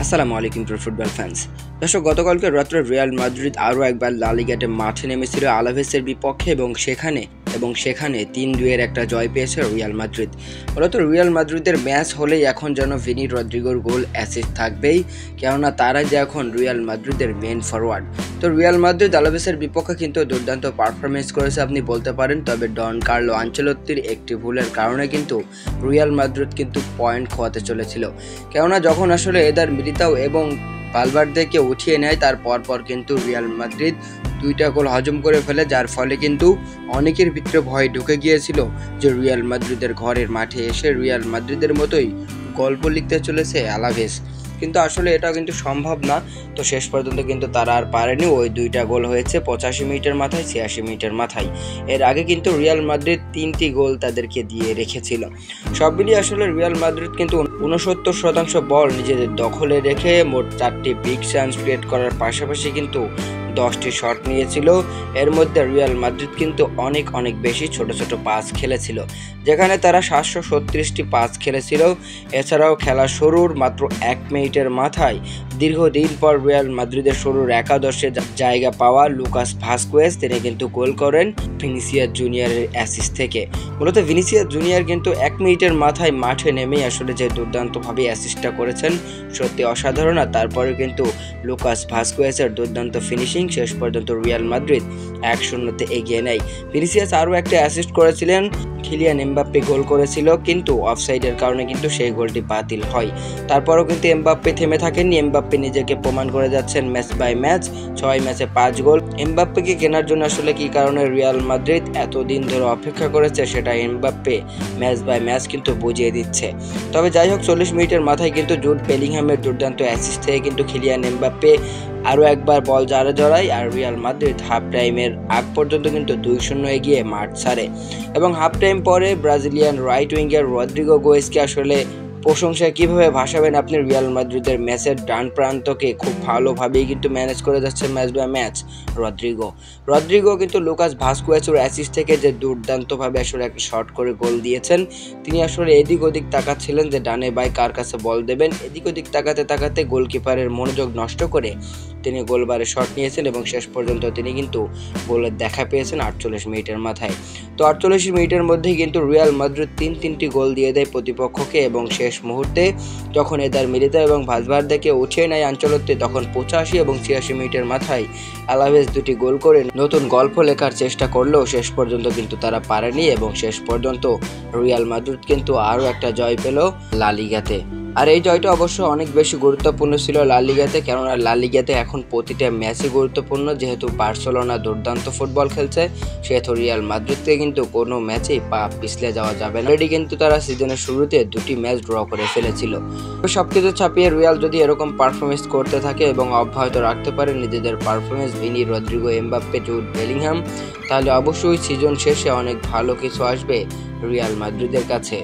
আসসালামু আলাইকুম প্রিয় ফুটবল ফ্যান্স। দর্শক, গতকালকে রাত্রে রিয়াল মাদ্রিদ আরও একবার লা লিগাতে মাঠে নেমেছিল আলাভেসের বিপক্ষে এবং সেখানে ৩-২-এর একটা জয় পেয়েছে রিয়াল মাদ্রিদ। মূলত রিয়াল মাদ্রিদের ম্যাচ হলেই এখন যেন ভিনি রদ্রিগোর গোল অ্যাসিস্ট থাকবেই, কেননা তারা যে এখন রিয়াল মাদ্রিদের মেন ফরওয়ার্ড। তো রিয়াল মাদ্রিদ আলাভেসের বিপক্ষে কিন্তু দুর্দান্ত পারফরমেন্স করেছে আপনি বলতে পারেন, তবে ডন কার্লো আনচেলত্তির একটি ভুলের কারণে কিন্তু রিয়াল মাদ্রিদ কিন্তু পয়েন্ট খোয়াতে চলেছিল, কেননা যখন আসলে এদার মিলিতাও এবং ভালভার্দেকে উঠিয়ে নেয় তার পরপর কিন্তু রিয়াল মাদ্রিদ 2টা গোল হজম করে ফেলে, যার ফলে কিন্তু অনেকের ভিতরে ভয় ঢুকে গিয়েছিল যে রিয়াল মাদ্রিদের ঘরের মাঠে এসে রিয়াল মাদ্রিদের মতোই গল্প লিখতে চলেছে আলাভেস। কিন্তু আসলে এটা কিন্তু সম্ভব না। তো শেষ পর্যন্ত কিন্তু তারা আর পারেনি। ওই 2টা গোল হয়েছে 85 মিনিটের মাথায়, 86 মিনিটের মাথায়। এর আগে কিন্তু রিয়াল মাদ্রিদ 3টি গোল তাদেরকে দিয়ে রেখেছিল। সব মিলিয়ে আসলে রিয়াল মাদ্রিদ কিন্তু 69% বল নিজেদের দখলে রেখে মোট 4টি বিগ চান্স ক্রিয়েট করার পাশাপাশি কিন্তু 10টি শট নিয়েছিল। এর মধ্যে রিয়াল মাদ্রিদ কিন্তু অনেক বেশি ছোট ছোট পাস খেলেছিল, যেখানে তারা 736টি পাস খেলেছিল। এছাড়াও খেলা শুরুর মাত্র 1 মিনিটের মাথায় দীর্ঘদিন পর রিয়াল মাদ্রিদের শুরুর একাদশে জায়গা পাওয়া লুকাস ভাস্কুয়েজ তিনি কিন্তু গোল করেন ভিনিসিয়াস জুনিয়রের অ্যাসিস্ট থেকে। মূলত ভিনিসিয়াস জুনিয়র কিন্তু 1 মিনিটের মাথায় মাঠে নেমেই আসলে যে দুর্দান্তভাবে অ্যাসিস্টটা করেছেন সত্যি অসাধারণ। আর তারপরে কিন্তু লুকাস ভাস্কুয়েজের দুর্দান্ত ফিনিশিং শেষ পর্যন্ত রিয়াল মাদ্রিদ 1-0-তে এগিয়ে নেয়। ভিনিসিয়াস আরও একটা অ্যাসিস্ট করেছিলেন, কিলিয়ান এমবাপ্পে গোল করেছিল, কিন্তু অফসাইডের কারণে কিন্তু সেই গোলটি বাতিল হয়। তারপরও কিন্তু এমবাপ্পে থেমে থাকেননি। এমবাপ্পে নিজেকে প্রমাণ করে যাচ্ছেন ম্যাচ বাই ম্যাচ, 6 ম্যাচে 5 গোল। এমবাপ্পেকে কেনার জন্য আসলে কি কারণে রিয়াল মাদ্রিদ এতদিন ধরে অপেক্ষা করেছে সেটা এমবাপ্পে ম্যাচ বাই ম্যাচ কিন্তু বুঝিয়ে দিচ্ছে। তবে যাই হোক, 40 মিনিটের মাথায় কিন্তু জুড বেলিংহামের দুর্দান্ত অ্যাসিস্ট থেকে কিন্তু কিলিয়ান এমবাপ্পে আরও একবার বল জড়ায়, আর রিয়াল মাদ্রিদ হাফ টাইমের আগ পর্যন্ত কিন্তু 2-0 এগিয়ে মাঠ ছাড়ে। এবং হাফ টাইম পরে ব্রাজিলিয়ান রাইট উইঙ্গার রদ্রিগো গোয়েসকে আসলে প্রশংসায় কিভাবে ভাসাবেন আপনি? রিয়াল মাদ্রিদের ম্যাচের ডান প্রান্তকে খুব ভালোভাবেই কিন্তু ম্যানেজ করে যাচ্ছে ম্যাচ বাই ম্যাচ রদ্রিগো কিন্তু লুকাস ভাস্কুয়েজের অ্যাসিস্ট থেকে যে দুর্দান্তভাবে আসলে একটা শট করে গোল দিয়েছেন। তিনি আসলে এদিক ওদিক তাকাচ্ছিলেন যে ডানে বাই কার কাছে বল দেবেন, এদিক ওদিক তাকাতে গোলকিপারের মনোযোগ নষ্ট করে তিনি গোলবারে শট নিয়েছেন এবং শেষ পর্যন্ত তিনি কিন্তু গোলের দেখা পেয়েছেন 48 মিনিটের মাথায়। তো 48 মিনিটের মধ্যেই কিন্তু রিয়াল মাদ্রিদ 3টি গোল দিয়ে দেয় প্রতিপক্ষকে এবং শেষ মুহূর্তে যখন এদার মিলিতাও এবং ভালভার্দেকে উঠিয়ে নেয় আনচেলত্তি, তখন 85 এবং 86 মিনিটের মাথায় আলাভেস 2টি গোল করে নতুন গল্প লেখার চেষ্টা করলেও শেষ পর্যন্ত কিন্তু তারা পারেনি এবং শেষ পর্যন্ত রিয়াল মাদ্রিদ কিন্তু আরও একটা জয় পেল লা লিগাতে। আর এই জয়টা অবশ্য অনেক বেশি গুরুত্বপূর্ণ ছিল লা লিগাতে, কেননা লা লিগাতে এখন প্রতিটা ম্যাচই গুরুত্বপূর্ণ। যেহেতু বার্সেলোনা দুর্দান্ত ফুটবল খেলছে, সেহেতু রিয়াল মাদ্রিদকে কিন্তু কোনো ম্যাচেই পা পিছলে যাওয়া যাবে না। অলরেডি কিন্তু তারা সিজনের শুরুতে 2টি ম্যাচ ড্র করে ফেলেছিল। সবকিছু ছাপিয়ে রিয়াল যদি এরকম পারফরমেন্স করতে থাকে এবং অব্যাহত রাখতে পারে নিজেদের performance, Vini, Rodrygo, Mbappe, Jude Bellingham, তাহলে অবশ্যই সিজন শেষে অনেক ভালো কিছু আসবে রিয়াল মাদ্রিদের কাছে।